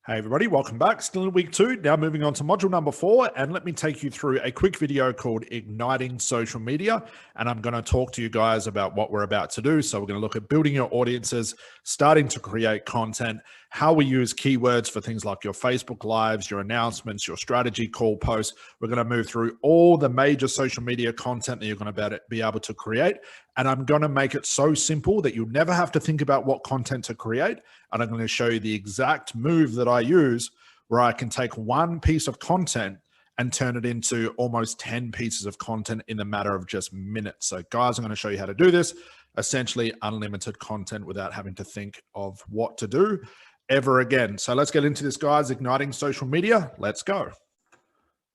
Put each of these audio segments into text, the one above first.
Hey everybody, welcome back. Still in week 2, now moving on to module number 4, and let me take you through a quick video called Igniting Social Media, and I'm going to talk to you guys about what we're about to do. So we're going to look at building your audiences, starting to create content, how we use keywords for things like your Facebook Lives, your announcements, your strategy call posts. We're going to move through all the major social media content that you're going to be able to create, and I'm going to make it so simple that you'll never have to think about what content to create. And I'm going to show you the exact move that I use where I can take one piece of content and turn it into almost 10 pieces of content in the matter of just minutes. So guys, I'm going to show you how to do this, essentially unlimited content without having to think of what to do ever again. So let's get into this, guys. Igniting social media. Let's go.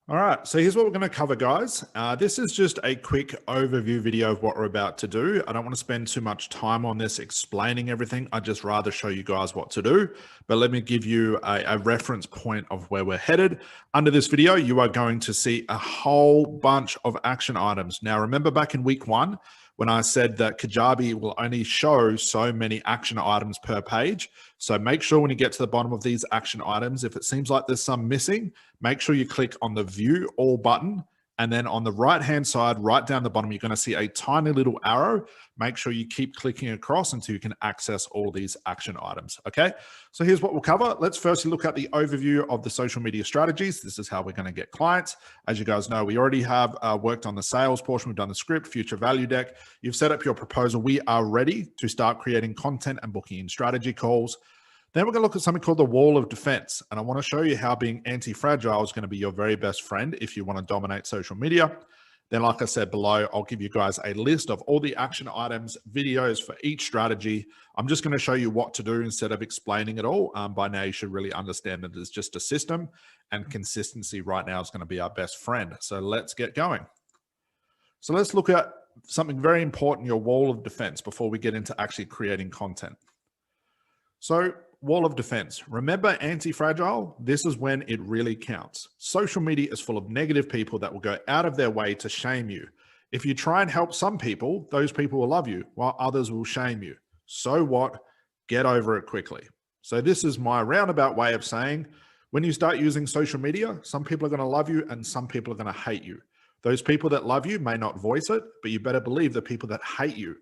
All right, so here's what we're going to cover, guys. This is just a quick overview video of what we're about to do. I don't want to spend too much time on this explaining everything. I'd just rather show you guys what to do. But let me give you a reference point of where we're headed. Under this video, you are going to see a whole bunch of action items. Now, remember back in week 1, when I said that Kajabi will only show so many action items per page. So make sure when you get to the bottom of these action items, if it seems like there's some missing, make sure you click on the View All button. And then on the right-hand side, right down the bottom, you're going to see a tiny little arrow. Make sure you keep clicking across until you can access all these action items, okay? So here's what we'll cover. Let's firstly look at the overview of the social media strategies. This is how we're going to get clients. As you guys know, we already have worked on the sales portion. We've done the script, future value deck. You've set up your proposal. We are ready to start creating content and booking in strategy calls. Then we're going to look at something called the wall of defense. And I want to show you how being anti-fragile is going to be your very best friend if you want to dominate social media. Then, like I said below, I'll give you guys a list of all the action items, videos for each strategy. I'm just going to show you what to do instead of explaining it all. By now, you should really understand that it's just a system, and consistency right now is going to be our best friend. So let's get going. So let's look at something very important, your wall of defense, before we get into actually creating content. So wall of defense. Remember anti-fragile? This is when it really counts. Social media is full of negative people that will go out of their way to shame you. If you try and help some people, those people will love you, while others will shame you. So what? Get over it quickly. So this is my roundabout way of saying, when you start using social media, some people are going to love you and some people are going to hate you. Those people that love you may not voice it, but you better believe the people that hate you,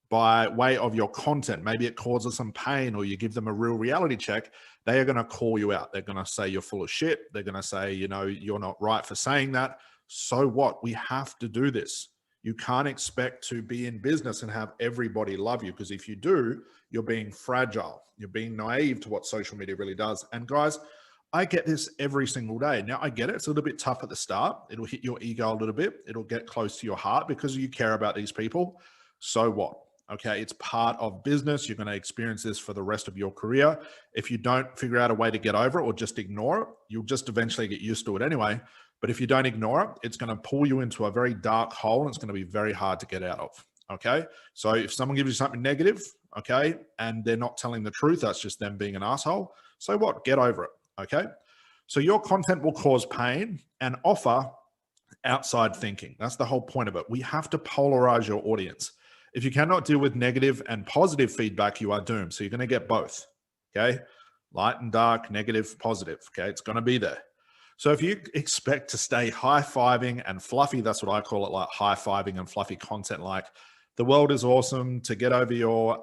by way of your content, maybe it causes some pain or you give them a real reality check, they are going to call you out. They're going to say you're full of shit. They're going to say, you know, you're not right for saying that. So what? We have to do this. You can't expect to be in business and have everybody love you, because if you do, you're being fragile. You're being naive to what social media really does. And guys, I get this every single day. Now, I get it. It's a little bit tough at the start. It'll hit your ego a little bit. It'll get close to your heart because you care about these people. So what? Okay, it's part of business. You're going to experience this for the rest of your career. If you don't figure out a way to get over it or just ignore it, you'll just eventually get used to it anyway. But if you don't ignore it, it's going to pull you into a very dark hole and it's going to be very hard to get out of. Okay, so if someone gives you something negative, okay, and they're not telling the truth, that's just them being an asshole. So what? Get over it. Okay, so your content will cause pain and offer outside thinking. That's the whole point of it. We have to polarize your audience. If you cannot deal with negative and positive feedback, you are doomed. So you're going to get both, okay? Light and dark, negative, positive, okay? It's going to be there. So if you expect to stay high-fiving and fluffy, that's what I call it, like high-fiving and fluffy content, like the world is awesome, to get over your,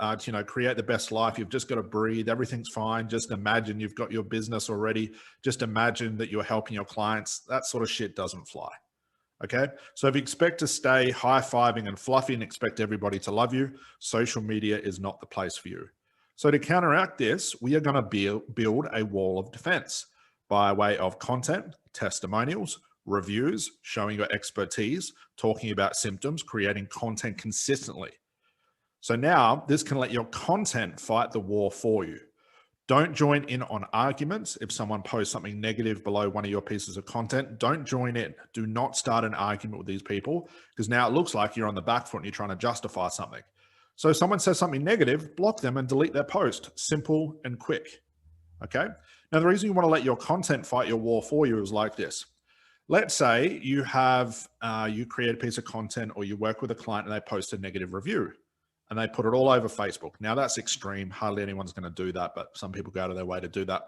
create the best life, you've just got to breathe, everything's fine, just imagine you've got your business already, just imagine that you're helping your clients, that sort of shit doesn't fly. Okay, so if you expect to stay high-fiving and fluffy and expect everybody to love you, social media is not the place for you. So to counteract this, we are going to build a wall of defense by way of content, testimonials, reviews, showing your expertise, talking about symptoms, creating content consistently. So now this can let your content fight the war for you. Don't join in on arguments. If someone posts something negative below one of your pieces of content, don't join in. Do not start an argument with these people, because now it looks like you're on the back foot and you're trying to justify something. So if someone says something negative, block them and delete their post. Simple and quick. Okay. Now, the reason you want to let your content fight your war for you is like this. Let's say you have, you create a piece of content or you work with a client and they post a negative review. And they put it all over Facebook. Now that's extreme. Hardly anyone's going to do that, but some people go out of their way to do that.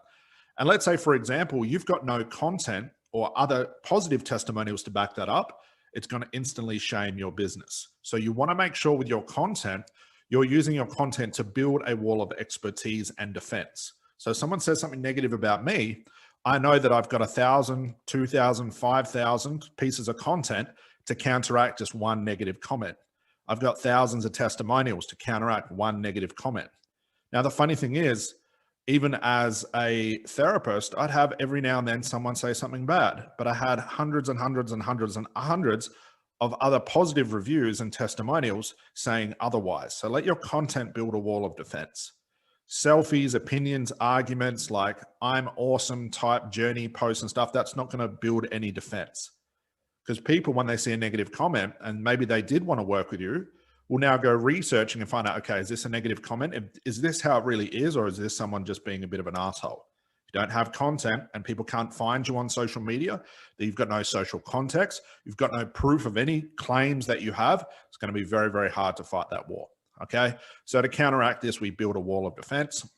And let's say, for example, you've got no content or other positive testimonials to back that up, it's going to instantly shame your business. So you want to make sure with your content, you're using your content to build a wall of expertise and defense. So if someone says something negative about me, I know that I've got 1,000, 2,000, 5,000 pieces of content to counteract just one negative comment. I've got thousands of testimonials to counteract one negative comment. Now, the funny thing is, even as a therapist, I'd have every now and then someone say something bad, but I had hundreds and hundreds and hundreds and hundreds of other positive reviews and testimonials saying otherwise. So let your content build a wall of defense. Selfies, opinions, arguments, like I'm awesome type journey posts and stuff, that's not going to build any defense. Because people, when they see a negative comment and maybe they did want to work with you, will now go researching and find out, okay, is this a negative comment? Is this how it really is? Or is this someone just being a bit of an asshole? If you don't have content and people can't find you on social media, that you've got no social context, you've got no proof of any claims that you have, it's going to be very, very hard to fight that war. Okay. So to counteract this, we build a wall of defense.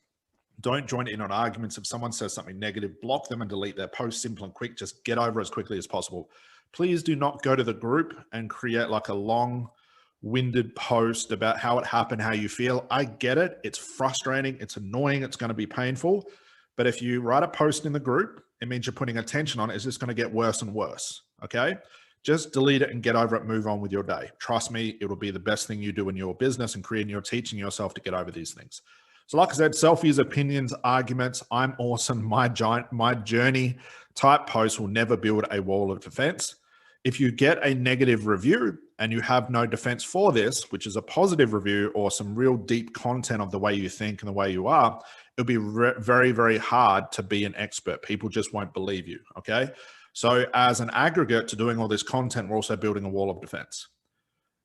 Don't join in on arguments. If someone says something negative, block them and delete their post. Simple and quick. Just get over as quickly as possible. Please do not go to the group and create like a long-winded post about how it happened, how you feel. I get it. It's frustrating. It's annoying. It's going to be painful. But if you write a post in the group, it means you're putting attention on it. It's just going to get worse and worse. Okay. Just delete it and get over it. Move on with your day. Trust me, it will be the best thing you do in your business and creating. You're teaching yourself to get over these things. So like I said, selfies, opinions, arguments, I'm awesome, my journey type posts will never build a wall of defense. If you get a negative review and you have no defense for this, which is a positive review or some real deep content of the way you think and the way you are, it'll be very, very hard to be an expert. People just won't believe you. Okay. So as an aggregate to doing all this content, we're also building a wall of defense.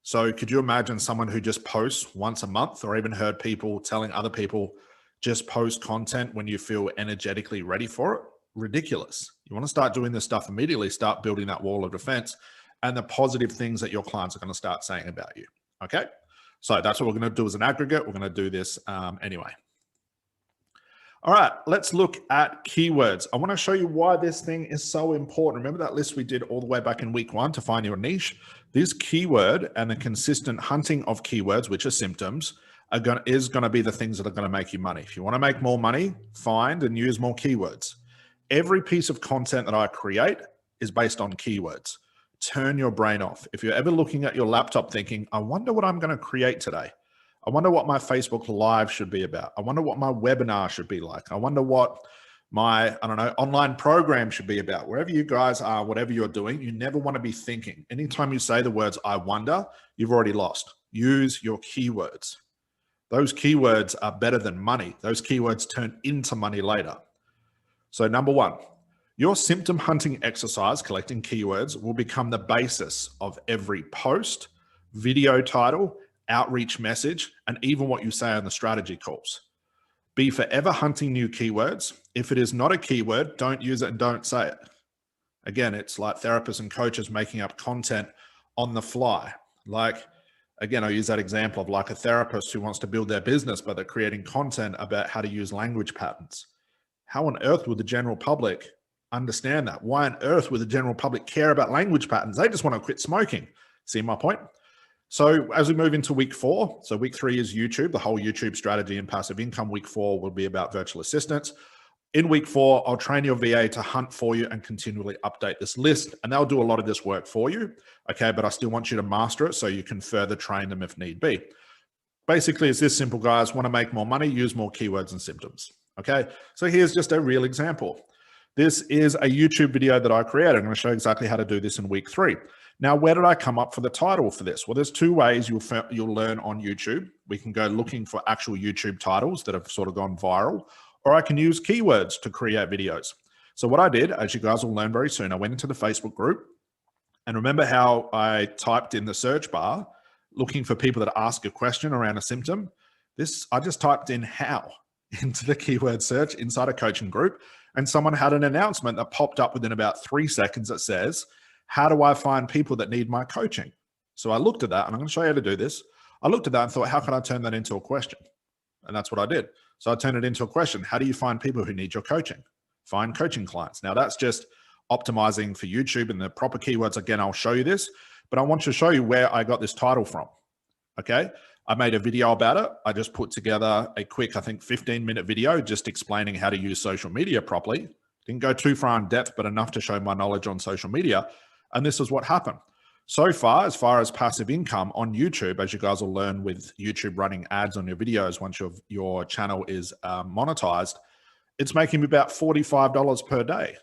So could you imagine someone who just posts once a month, or even heard people telling other people just post content when you feel energetically ready for it? Ridiculous. You want to start doing this stuff immediately, start building that wall of defense and the positive things that your clients are going to start saying about you. Okay. So that's what we're going to do as an aggregate. We're going to do this anyway. All right, let's look at keywords. I want to show you why this thing is so important. Remember that list we did all the way back in week 1 to find your niche? This keyword and the consistent hunting of keywords, which are symptoms, is going to be the things that are going to make you money. If you want to make more money, find and use more keywords. Every piece of content that I create is based on keywords. Turn your brain off. If you're ever looking at your laptop thinking, I wonder what I'm going to create today. I wonder what my Facebook Live should be about. I wonder what my webinar should be like. I wonder what my, online program should be about. Wherever you guys are, whatever you're doing, you never want to be thinking. Anytime you say the words, I wonder, you've already lost. Use your keywords. Those keywords are better than money. Those keywords turn into money later. So number 1, your symptom hunting exercise, collecting keywords, will become the basis of every post, video title, outreach message, and even what you say on the strategy calls. Be forever hunting new keywords. If it is not a keyword, don't use it and don't say it. Again, it's like therapists and coaches making up content on the fly. Like, again, I'll use that example of like a therapist who wants to build their business, but they're creating content about how to use language patterns. How on earth would the general public understand that? Why on earth would the general public care about language patterns? They just want to quit smoking. See my point? So as we move into week 4, so week 3 is YouTube, the whole YouTube strategy and passive income. Week 4 will be about virtual assistants. In week 4, I'll train your VA to hunt for you and continually update this list. And they'll do a lot of this work for you. Okay. But I still want you to master it so you can further train them if need be. Basically, it's this simple, guys. Want to make more money, use more keywords and symptoms. Okay. So here's just a real example. This is a YouTube video that I created. I'm going to show you exactly how to do this in week 3. Now, where did I come up for the title for this? Well, there's 2 ways you'll learn on YouTube. We can go looking for actual YouTube titles that have sort of gone viral, or I can use keywords to create videos. So what I did, as you guys will learn very soon, I went into the Facebook group, and remember how I typed in the search bar, looking for people that ask a question around a symptom? I just typed in how into the keyword search inside a coaching group, and someone had an announcement that popped up within about 3 seconds that says, how do I find people that need my coaching? So I looked at that, and I'm going to show you how to do this. I looked at that and thought, how can I turn that into a question? And that's what I did. So I turned it into a question. How do you find people who need your coaching? find coaching clients. Now that's just optimizing for YouTube and the proper keywords. Again, I'll show you this, but I want to show you where I got this title from. Okay. I made a video about it. I just put together a quick, I think 15-minute video just explaining how to use social media properly. Didn't go too far in depth, but enough to show my knowledge on social media. And this is what happened. So far as passive income on YouTube, as you guys will learn with YouTube running ads on your videos once your channel is monetized, it's making me about $45 per day.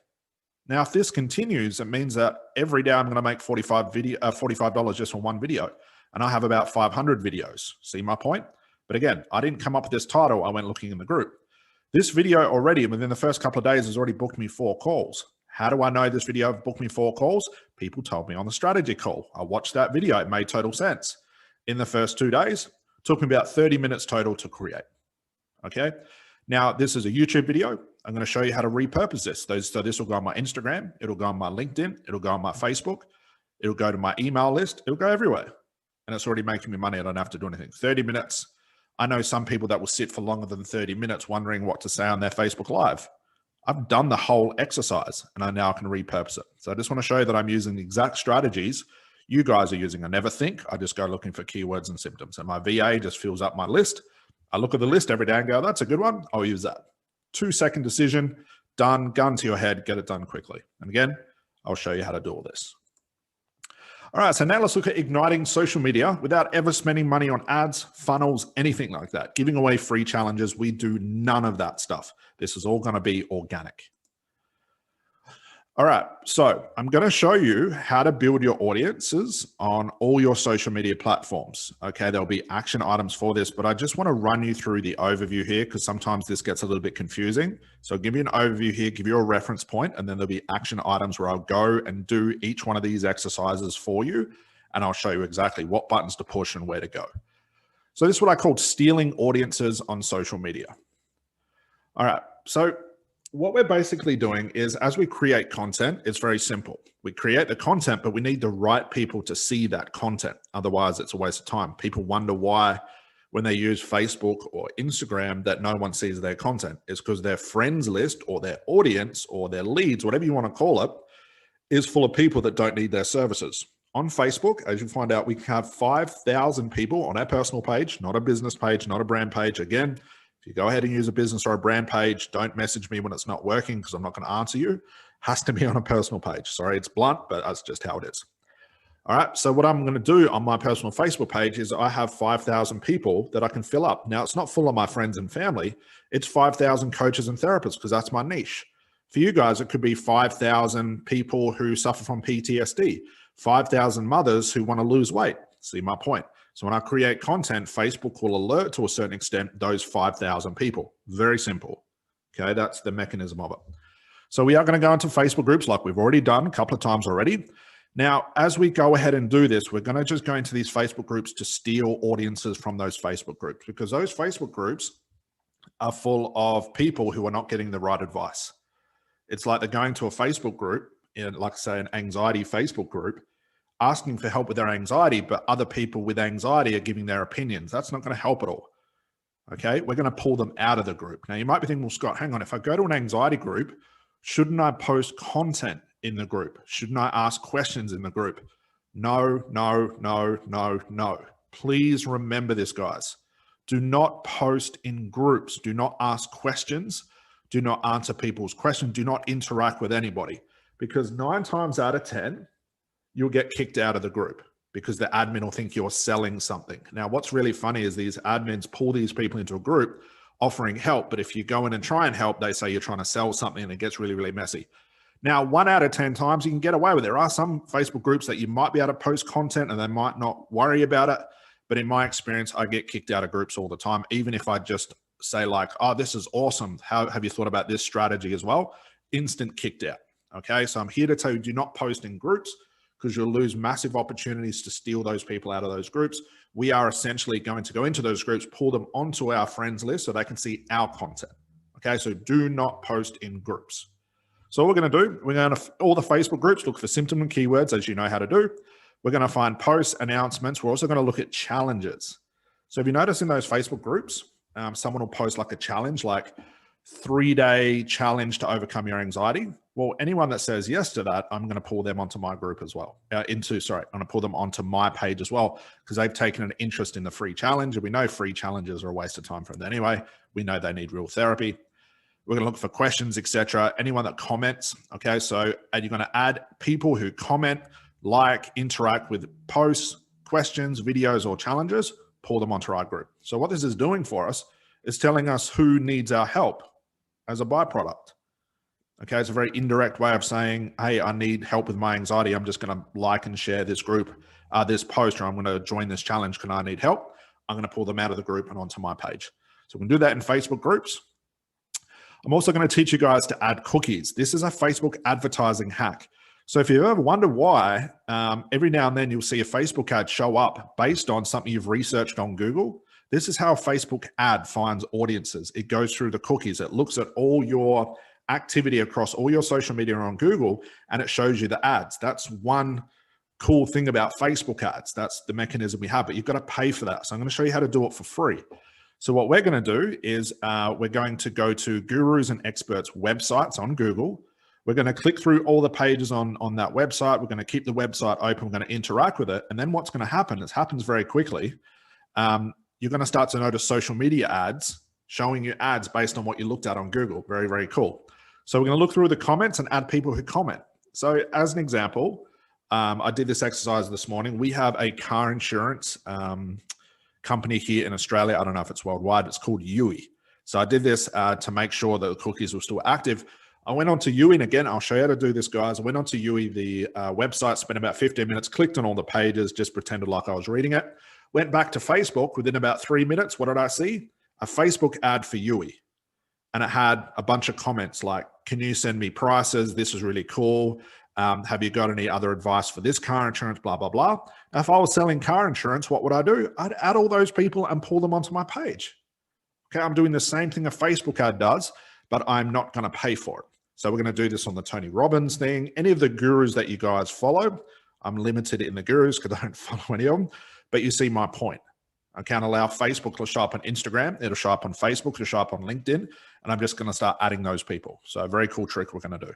Now, if this continues, it means that every day I'm going to make $45 just from one video. And I have about 500 videos. See my point? But again, I didn't come up with this title. I went looking in the group. This video already, within the first couple of days, has already booked me 4 calls. How do I know this video booked me 4 calls? People told me on the strategy call. I watched that video. It made total sense. In the first 2 days, it took me about 30 minutes total to create. Okay. Now, this is a YouTube video. I'm going to show you how to repurpose this. So this will go on my Instagram. It'll go on my LinkedIn. It'll go on my Facebook. It'll go to my email list. It'll go everywhere. And it's already making me money. I don't have to do anything. 30 minutes. I know some people that will sit for longer than 30 minutes wondering what to say on their Facebook Live. I've done the whole exercise and I now can repurpose it. So I just want to show you that I'm using the exact strategies you guys are using. I never think. I just go looking for keywords and symptoms. And my VA just fills up my list. I look at the list every day and go, that's a good one. I'll use that. 2-second decision, done, gun to your head, get it done quickly. And again, I'll show you how to do all this. All right, so now let's look at igniting social media without ever spending money on ads, funnels, anything like that. Giving away free challenges. We do none of that stuff. This is all going to be organic. All right, so I'm going to show you how to build your audiences on all your social media platforms. Okay, there'll be action items for this, but I just want to run you through the overview here because sometimes this gets a little bit confusing. So I'll give you an overview here, give you a reference point, and then there'll be action items where I'll go and do each one of these exercises for you, and I'll show you exactly what buttons to push and where to go. So this is what I call stealing audiences on social media. All right, so what we're basically doing is as we create content, it's very simple. We create the content, but we need the right people to see that content. Otherwise, it's a waste of time. People wonder why when they use Facebook or Instagram that no one sees their content. It's because their friends list or their audience or their leads, whatever you want to call it, is full of people that don't need their services. On Facebook, as you find out, we have 5,000 people on our personal page, not a business page, not a brand page. Again, if you go ahead and use a business or a brand page, don't message me when it's not working because I'm not going to answer you. It has to be on a personal page. Sorry, it's blunt, but that's just how it is. All right. So what I'm going to do on my personal Facebook page is I have 5,000 people that I can fill up. Now, it's not full of my friends and family. It's 5,000 coaches and therapists because that's my niche. For you guys, it could be 5,000 people who suffer from PTSD, 5,000 mothers who want to lose weight. See my point? So when I create content, Facebook will alert to a certain extent those 5,000 people. Very simple. Okay, that's the mechanism of it. So we are going to go into Facebook groups like we've already done a couple of times already. Now, as we go ahead and do this, we're going to just go into these Facebook groups to steal audiences from those Facebook groups because those Facebook groups are full of people who are not getting the right advice. It's like they're going to a Facebook group, like say an anxiety Facebook group, asking for help with their anxiety, but other people with anxiety are giving their opinions. That's not going to help at all. Okay, we're going to pull them out of the group. Now, you might be thinking, well, Scott, hang on. If I go to an anxiety group, shouldn't I post content in the group? Shouldn't I ask questions in the group? No, no, no, no, no. Please remember this, guys. Do not post in groups. Do not ask questions. Do not answer people's questions. Do not interact with anybody because 9 times out of 10, you'll get kicked out of the group because the admin will think you're selling something. Now, what's really funny is these admins pull these people into a group offering help, but if you go in and try and help, they say you're trying to sell something and it gets really, really messy. Now, 1 out of 10 times you can get away with it. There are some Facebook groups that you might be able to post content and they might not worry about it. But in my experience, I get kicked out of groups all the time, even if I just say like, oh, this is awesome. How have you thought about this strategy as well? Instant kicked out. Okay, so I'm here to tell you, do not post in groups because you'll lose massive opportunities to steal those people out of those groups. We are essentially going to go into those groups, pull them onto our friends list so they can see our content. Okay, so do not post in groups. So what we're going to do, we're going to, all the Facebook groups, look for symptom and keywords as you know how to do. We're going to find posts, announcements. We're also going to look at challenges. So if you notice in those Facebook groups, someone will post like a challenge, like 3-day challenge to overcome your anxiety. Well, anyone that says yes to that, I'm going to pull them onto my group as well. I'm going to pull them onto my page as well, because they've taken an interest in the free challenge. And we know free challenges are a waste of time for them anyway. We know they need real therapy. We're going to look for questions, etc. Anyone that comments. Okay. So you're going to add people who comment, like, interact with posts, questions, videos, or challenges, pull them onto our group. So what this is doing for us is telling us who needs our help as a byproduct. Okay, it's a very indirect way of saying, hey, I need help with my anxiety. I'm just going to like and share this group, this post, or I'm going to join this challenge. Can I need help? I'm going to pull them out of the group and onto my page. So we can do that in Facebook groups. I'm also going to teach you guys to add cookies. This is a Facebook advertising hack. So if you ever wonder why, every now and then you'll see a Facebook ad show up based on something you've researched on Google. This is how a Facebook ad finds audiences. It goes through the cookies. It looks at all your activity across all your social media on Google, and it shows you the ads. That's one cool thing about Facebook ads. That's the mechanism we have, but you've got to pay for that. So I'm going to show you how to do it for free. So what we're going to do is we're going to go to gurus and experts websites on Google. We're going to click through all the pages on that website. We're going to keep the website open. We're going to interact with it. And then what's going to happen, it happens very quickly. You're going to start to notice social media ads showing you ads based on what you looked at on Google. Very, very cool. So we're going to look through the comments and add people who comment. So as an example, I did this exercise this morning. We have a car insurance company here in Australia. I don't know if it's worldwide. It's called Yui. So I did this to make sure that the cookies were still active. I went on to Yui, and again, I'll show you how to do this, guys. I went on to Yui, the website, spent about 15 minutes, clicked on all the pages, just pretended like I was reading it. Went back to Facebook. Within about 3 minutes, what did I see? A Facebook ad for Yui. And it had a bunch of comments like, can you send me prices? This is really cool. Have you got any other advice for this car insurance? Blah, blah, blah. Now, if I was selling car insurance, what would I do? I'd add all those people and pull them onto my page. Okay, I'm doing the same thing a Facebook ad does, but I'm not going to pay for it. So we're going to do this on the Tony Robbins thing. Any of the gurus that you guys follow, I'm limited in the gurus because I don't follow any of them, but you see my point. I can't allow Facebook to show up on Instagram. It'll show up on Facebook, it'll show up on LinkedIn, and I'm just going to start adding those people. So a very cool trick we're going to do.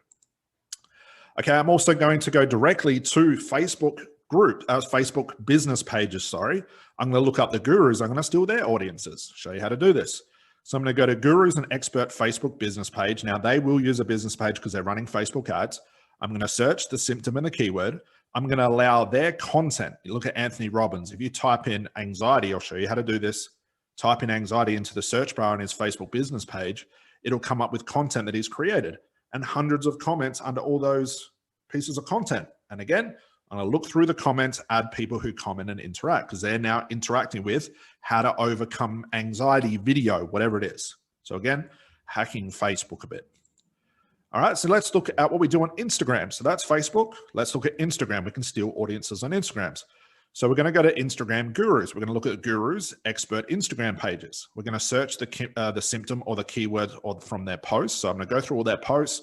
Okay, I'm also going to go directly to Facebook Facebook business pages, sorry. I'm going to look up the gurus. I'm going to steal their audiences, show you how to do this. So I'm going to go to Gurus and Expert Facebook business page. Now they will use a business page because they're running Facebook ads. I'm going to search the symptom and the keyword. I'm going to allow their content. You look at Anthony Robbins. If you type in anxiety, I'll show you how to do this. Type in anxiety into the search bar on his Facebook business page. It'll come up with content that he's created and hundreds of comments under all those pieces of content. And again, I'm going to look through the comments, add people who comment and interact because they're now interacting with how to overcome anxiety video, whatever it is. So again, hacking Facebook a bit. All right, so let's look at what we do on Instagram. So that's Facebook. Let's look at Instagram. We can steal audiences on Instagrams. So we're going to go to Instagram Gurus. We're going to look at Gurus Expert Instagram pages. We're going to search the symptom or the keyword or from their posts. So I'm going to go through all their posts,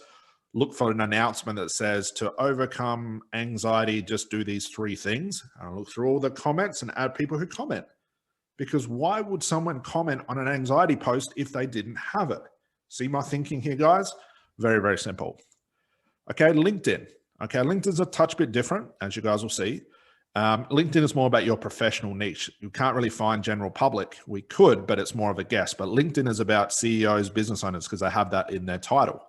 look for an announcement that says to overcome anxiety, just do these 3 things. I'll look through all the comments and add people who comment. Because why would someone comment on an anxiety post if they didn't have it? See my thinking here, guys? Very, very simple. Okay, LinkedIn. Okay, LinkedIn's a touch bit different, as you guys will see. LinkedIn is more about your professional niche. You can't really find general public. We could, but it's more of a guess. But LinkedIn is about CEOs, business owners, because they have that in their title.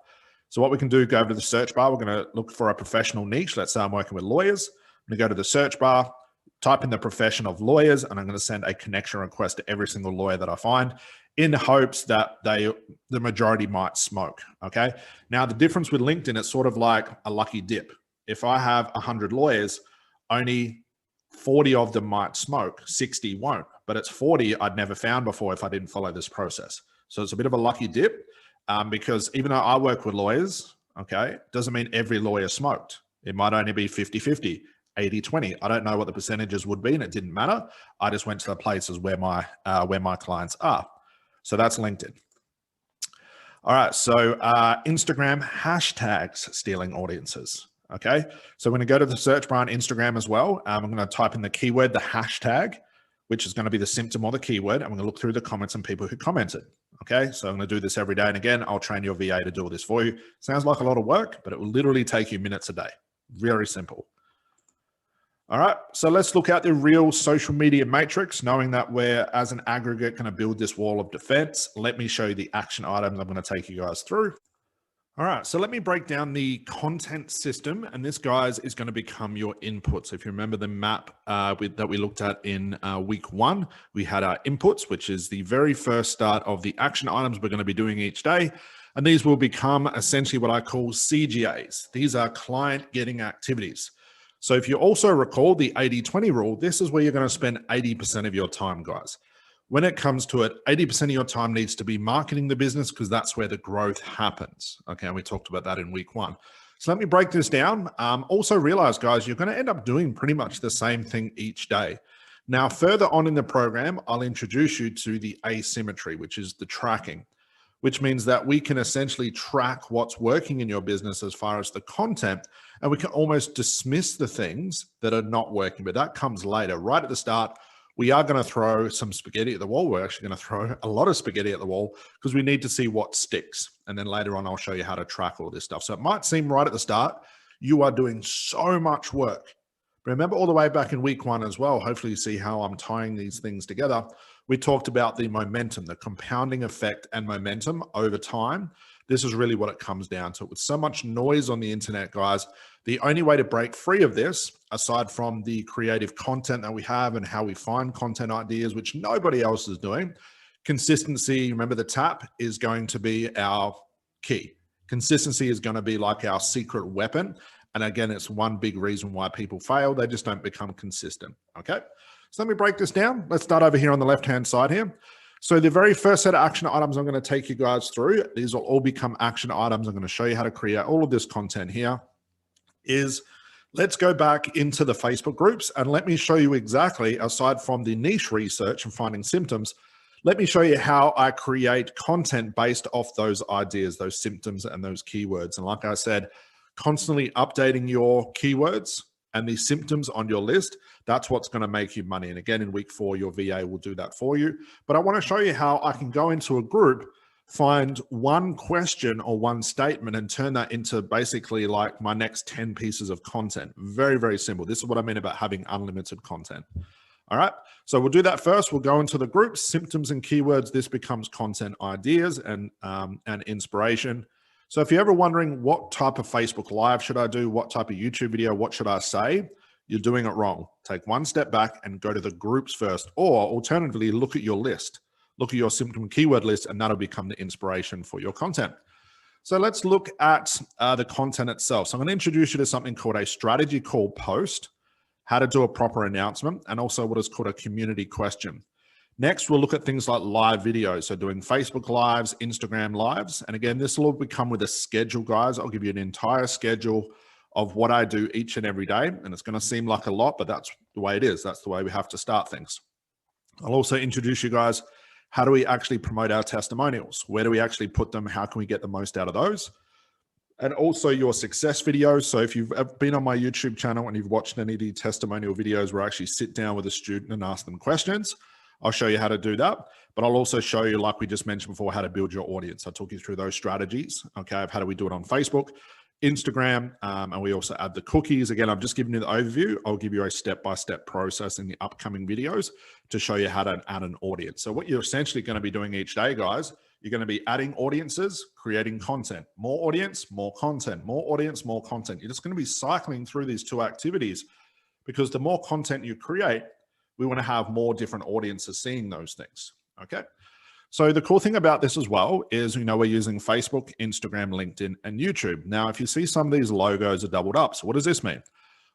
So what we can do, go over to the search bar. We're going to look for a professional niche. Let's say I'm working with lawyers. I'm going to go to the search bar, type in the profession of lawyers, and I'm going to send a connection request to every single lawyer that I find in hopes that the majority might smoke, okay? Now, the difference with LinkedIn, it's sort of like a lucky dip. If I have 100 lawyers, only 40 of them might smoke, 60 won't, but it's 40 I'd never found before if I didn't follow this process. So it's a bit of a lucky dip because even though I work with lawyers, okay, doesn't mean every lawyer smoked. It might only be 50-50. 80-20. I don't know what the percentages would be, and it didn't matter. I just went to the places where my clients are. So that's LinkedIn. All right, so Instagram hashtags stealing audiences. Okay, so we're going to go to the search bar on Instagram as well. I'm going to type in the keyword, the hashtag, which is going to be the symptom or the keyword. I'm going to look through the comments and people who commented. Okay, so I'm going to do this every day. And again, I'll train your VA to do all this for you. Sounds like a lot of work, but it will literally take you minutes a day. Very simple. All right, so let's look at the real social media matrix, knowing that we're, as an aggregate, going to build this wall of defense. Let me show you the action items I'm going to take you guys through. All right, so let me break down the content system, and this, guys, is going to become your inputs. If you remember the map that we looked at in week 1, we had our inputs, which is the very first start of the action items we're going to be doing each day, and these will become essentially what I call CGAs. These are client getting activities. So if you also recall the 80-20 rule, this is where you're going to spend 80% of your time, guys. When it comes to it, 80% of your time needs to be marketing the business because that's where the growth happens. Okay, and we talked about that in week 1. So let me break this down. Also realize, guys, you're going to end up doing pretty much the same thing each day. Now, further on in the program, I'll introduce you to the asymmetry, which is the tracking, which means that we can essentially track what's working in your business as far as the content, and we can almost dismiss the things that are not working, but that comes later. Right at the start, we are going to throw some spaghetti at the wall. We're actually going to throw a lot of spaghetti at the wall because we need to see what sticks. And then later on, I'll show you how to track all this stuff. So it might seem right at the start, you are doing so much work. But remember all the way back in week 1 as well, hopefully you see how I'm tying these things together. We talked about the momentum, the compounding effect and momentum over time. This is really what it comes down to. With so much noise on the internet, guys, the only way to break free of this, aside from the creative content that we have and how we find content ideas, which nobody else is doing, consistency, remember the tap, is going to be our key. Consistency is going to be like our secret weapon. And again, it's one big reason why people fail. They just don't become consistent. Okay. So let me break this down. Let's start over here on the left-hand side here. So the very first set of action items I'm going to take you guys through, these will all become action items. I'm going to show you how to create all of this content here, is let's go back into the Facebook groups and let me show you exactly, aside from the niche research and finding symptoms, let me show you how I create content based off those ideas, those symptoms and those keywords. And like I said, constantly updating your keywords and the symptoms on your list, that's what's going to make you money. And again, in week 4, your VA will do that for you. But I want to show you how I can go into a group, find one question or one statement and turn that into basically like my next 10 pieces of content. Very, very simple. This is what I mean about having unlimited content. All right. So we'll do that first. We'll go into the groups, symptoms and keywords. This becomes content ideas and inspiration. So if you're ever wondering what type of Facebook Live should I do, what type of YouTube video, what should I say, you're doing it wrong. Take one step back and go to the groups first, or alternatively, look at your list. Look at your symptom keyword list, and that'll become the inspiration for your content. So let's look at the content itself. So I'm going to introduce you to something called a strategy call post, how to do a proper announcement, and also what is called a community question. Next, we'll look at things like live videos. So doing Facebook Lives, Instagram Lives. And again, this will all become with a schedule, guys. I'll give you an entire schedule of what I do each and every day. And it's going to seem like a lot, but that's the way it is. That's the way we have to start things. I'll also introduce you guys, how do we actually promote our testimonials? Where do we actually put them? How can we get the most out of those? And also your success videos. So if you've been on my YouTube channel and you've watched any of the testimonial videos where I actually sit down with a student and ask them questions, I'll show you how to do that. But I'll also show you, like we just mentioned before, how to build your audience. I'll talk you through those strategies, okay, of how do we do it on Facebook, Instagram, and we also add the cookies. Again, I've just given you the overview. I'll give you a step-by-step process in the upcoming videos to show you how to add an audience. So what you're essentially going to be doing each day, guys, you're going to be adding audiences, creating content, more audience, more content, more audience, more content. You're just going to be cycling through these two activities because the more content you create, we want to have more different audiences seeing those things, okay? So the cool thing about this as well is, we're using Facebook, Instagram, LinkedIn, and YouTube. Now, if you see some of these logos are doubled up, so what does this mean?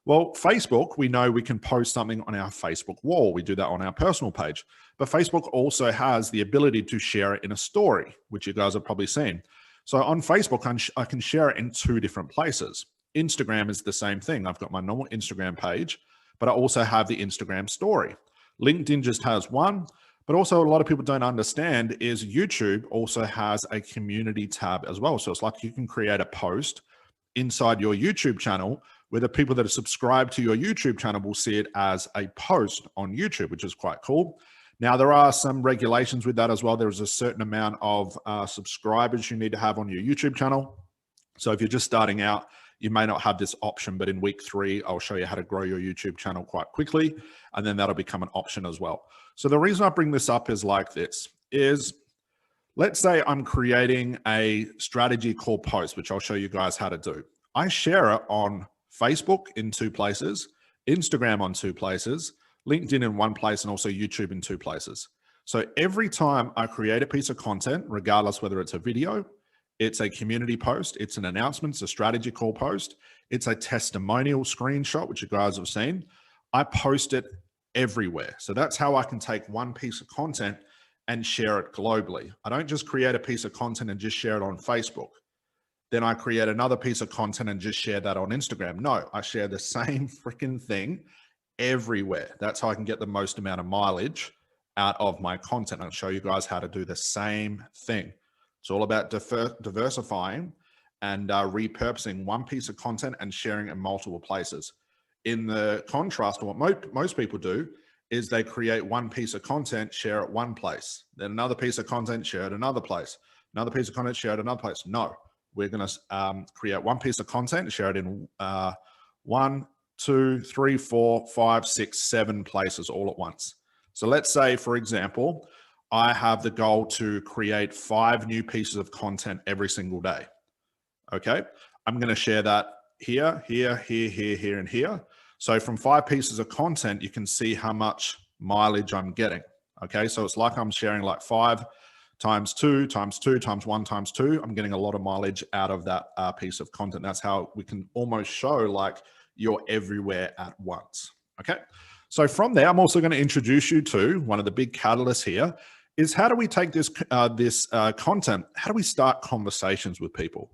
Well, Facebook, we know we can post something on our Facebook wall. We do that on our personal page. But Facebook also has the ability to share it in a story, which you guys have probably seen. So on Facebook, I can share it in 2 different places. Instagram is the same thing. I've got my normal Instagram page, but I also have the Instagram story. LinkedIn just has one, but also a lot of people don't understand is YouTube also has a community tab as well. So it's like you can create a post inside your YouTube channel where the people that are subscribed to your YouTube channel will see it as a post on YouTube, which is quite cool. Now, there are some regulations with that as well. There's a certain amount of subscribers you need to have on your YouTube channel. So if you're just starting out, you may not have this option, but in week 3, I'll show you how to grow your YouTube channel quite quickly, and then that'll become an option as well. So the reason I bring this up is like this, is let's say I'm creating a strategy call post, which I'll show you guys how to do. I share it on Facebook in 2 places, Instagram on 2 places, LinkedIn in 1 place, and also YouTube in 2 places. So every time I create a piece of content, regardless whether it's a video, it's a community post, it's an announcement, it's a strategy call post, it's a testimonial screenshot, which you guys have seen, I post it everywhere. So that's how I can take one piece of content and share it globally. I don't just create a piece of content and just share it on Facebook. Then I create another piece of content and just share that on Instagram. No, I share the same freaking thing everywhere. That's how I can get the most amount of mileage out of my content. I'll show you guys how to do the same thing. It's all about diversifying and repurposing one piece of content and sharing it in multiple places. In the contrast, what most people do is they create one piece of content, share it one place, then another piece of content, share it another place, another piece of content, share it another place. No, we're going to create one piece of content, share it in 1, 2, 3, 4, 5, 6, 7 places all at once. So let's say, for example, I have the goal to create 5 new pieces of content every single day. Okay, I'm going to share that here, here, here, here, here, and here. So from 5 pieces of content, you can see how much mileage I'm getting. Okay, so it's like I'm sharing like 5 times 2 times 2 times 1 times 2. I'm getting a lot of mileage out of that piece of content. That's how we can almost show like you're everywhere at once. Okay, so from there, I'm also going to introduce you to one of the big catalysts here is how do we take this content, how do we start conversations with people?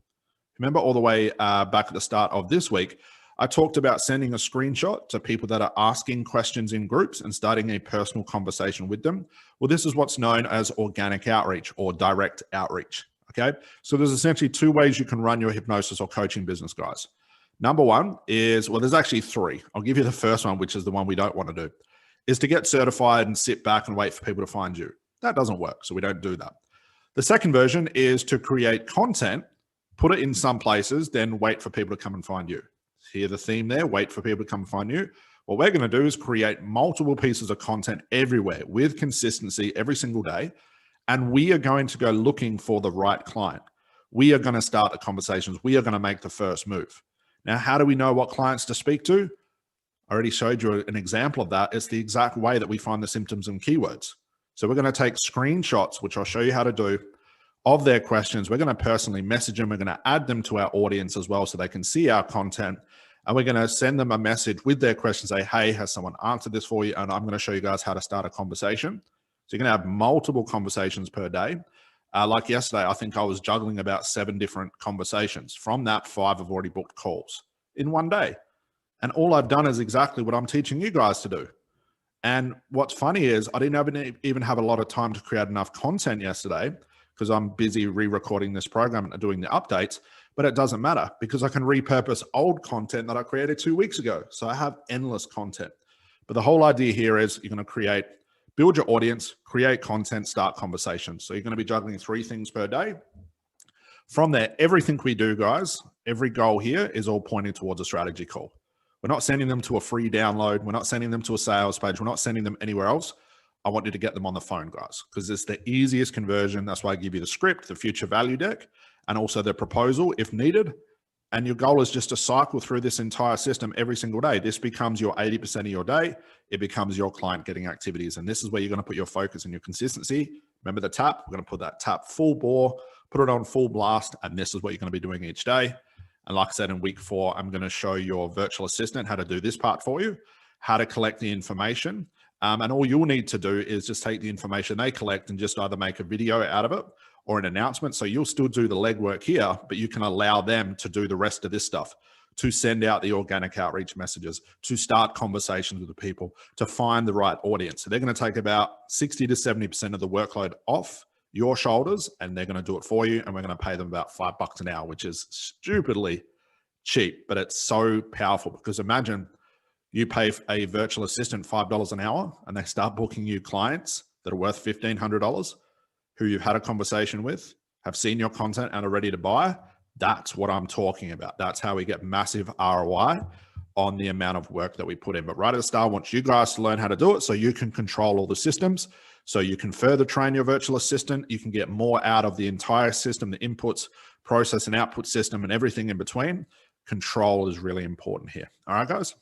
Remember all the way back at the start of this week, I talked about sending a screenshot to people that are asking questions in groups and starting a personal conversation with them. Well, this is what's known as organic outreach or direct outreach, okay? So there's essentially 2 ways you can run your hypnosis or coaching business, guys. Number 1 is, well, there's actually 3. I'll give you the first one, which is the one we don't want to do, is to get certified and sit back and wait for people to find you. That doesn't work, so we don't do that. The second version is to create content, put it in some places, then wait for people to come and find you. Hear the theme there, wait for people to come and find you. What we're going to do is create multiple pieces of content everywhere with consistency every single day, and we are going to go looking for the right client. We are going to start the conversations. We are going to make the first move. Now, how do we know what clients to speak to? I already showed you an example of that. It's the exact way that we find the symptoms and keywords. So we're going to take screenshots, which I'll show you how to do, of their questions. We're going to personally message them. We're going to add them to our audience as well so they can see our content. And we're going to send them a message with their questions, say, hey, has someone answered this for you? And I'm going to show you guys how to start a conversation. So you're going to have multiple conversations per day. Like yesterday, I think I was juggling about 7 different conversations. From that, 5 have already booked calls in one day. And all I've done is exactly what I'm teaching you guys to do. And what's funny is I didn't even have a lot of time to create enough content yesterday because I'm busy re-recording this program and doing the updates, but it doesn't matter because I can repurpose old content that I created 2 weeks ago. So I have endless content. But the whole idea here is you're going to build your audience, create content, start conversations. So you're going to be juggling 3 things per day. From there, everything we do, guys, every goal here is all pointing towards a strategy call. We're not sending them to a free download. We're not sending them to a sales page. We're not sending them anywhere else. I want you to get them on the phone, guys, because it's the easiest conversion. That's why I give you the script, the future value deck, and also the proposal if needed. And your goal is just to cycle through this entire system every single day. This becomes your 80% of your day. It becomes your client getting activities. And this is where you're going to put your focus and your consistency. Remember the tap? We're going to put that tap full bore, put it on full blast. And this is what you're going to be doing each day. And like I said, in week 4, I'm going to show your virtual assistant how to do this part for you, how to collect the information. And all you'll need to do is just take the information they collect and just either make a video out of it or an announcement. So you'll still do the legwork here, but you can allow them to do the rest of this stuff, to send out the organic outreach messages, to start conversations with the people, to find the right audience. So they're going to take about 60 to 70% of the workload off your shoulders, and they're going to do it for you. And we're going to pay them about $5 an hour, which is stupidly cheap, but it's so powerful because imagine you pay a virtual assistant $5 an hour and they start booking you clients that are worth $1,500, who you've had a conversation with, have seen your content and are ready to buy. That's what I'm talking about. That's how we get massive ROI on the amount of work that we put in. But right at the start, I want you guys to learn how to do it so you can control all the systems, so you can further train your virtual assistant. You can get more out of the entire system, the inputs, process and output system, and everything in between. Control is really important here. All right, guys.